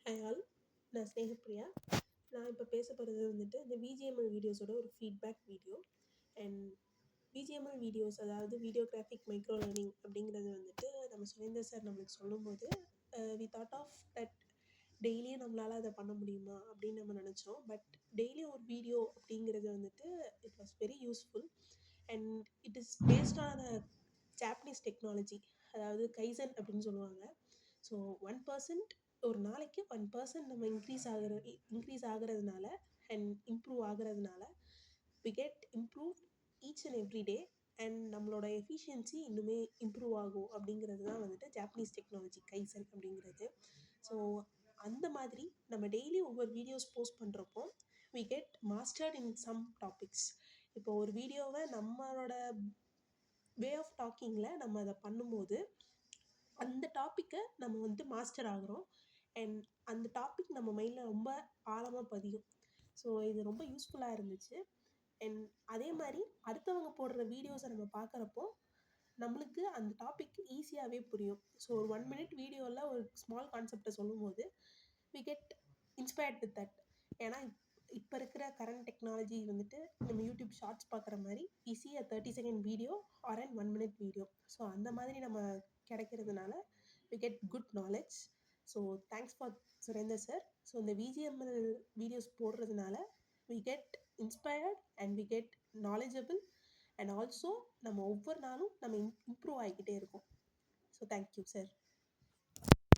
Hi all, நான் ஸ்னேகப்பிரியா. நான் இப்போ பேச போகிறது வந்துட்டு இந்த விஜிஎம்எல் வீடியோஸோட ஒரு ஃபீட்பேக் வீடியோ. அண்ட் விஜிஎம்எல் வீடியோஸ், அதாவது வீடியோ கிராஃபிக் மைக்ரோ லேர்னிங் அப்படிங்கிறது வந்துட்டு நம்ம சுரேந்தர் சார் நம்மளுக்கு சொல்லும்போது வி தாட் ஆஃப் தட் டெய்லியும் நம்மளால் அதை பண்ண முடியுமா அப்படின்னு நம்ம நினச்சோம். பட் டெய்லியும் ஒரு வீடியோ அப்படிங்கிறது வந்துட்டு it was very useful. And it is based on Japanese technology, அதாவது கைசன் அப்படின்னு சொல்லுவாங்க. ஸோ 1% ஒரு நாளைக்கு 1% நம்ம இன்க்ரீஸ் ஆகிறதுனால அண்ட் இம்ப்ரூவ் ஆகிறதுனால we get improve each and every day. And நம்மளோட எஃபிஷியன்சி இன்னுமே இம்ப்ரூவ் ஆகும் அப்படிங்கிறது தான் வந்துட்டு ஜாப்பனீஸ் டெக்னாலஜி கைசன் அப்படிங்கிறது. ஸோ அந்த மாதிரி நம்ம டெய்லி ஒவ்வொரு வீடியோஸ் போஸ்ட் பண்ணுறப்போ we get mastered in some topics. இப்போ ஒரு வீடியோவை நம்மளோட வே ஆஃப் டாக்கிங்கில் நம்ம அதை பண்ணும்போது அந்த டாப்பிக்கை நம்ம வந்து மாஸ்டர் ஆகிறோம். அண்ட் அந்த டாபிக் நம்ம மைண்டில் ரொம்ப ஆழமாக பதியும். ஸோ இது ரொம்ப யூஸ்ஃபுல்லாக இருந்துச்சு. அண்ட் அதே மாதிரி அடுத்தவங்க போடுற வீடியோஸை நம்ம பார்க்குறப்போ நம்மளுக்கு அந்த டாபிக் ஈஸியாகவே புரியும். ஸோ ஒரு 1 minute வீடியோவில் ஒரு ஸ்மால் கான்செப்டை சொல்லும்போது we get inspired with that. ஏன்னா இப்போ இருக்கிற கரண்ட் டெக்னாலஜி வந்துட்டு நம்ம யூடியூப் ஷார்ட்ஸ் பார்க்குற மாதிரி easy 30 second video or and 1 minute video. So அந்த மாதிரி நம்ம கிடைக்கிறதுனால we get good knowledge. So thanks for Surender sir. So இந்த விஜிஎம்எல் வீடியோஸ் போடுறதுனால we get inspired and we get knowledgeable. And also நம்ம ஒவ்வொரு நாளும் நம்ம இம்ப்ரூவ் ஆகிக்கிட்டே இருக்கோம். So thank you sir.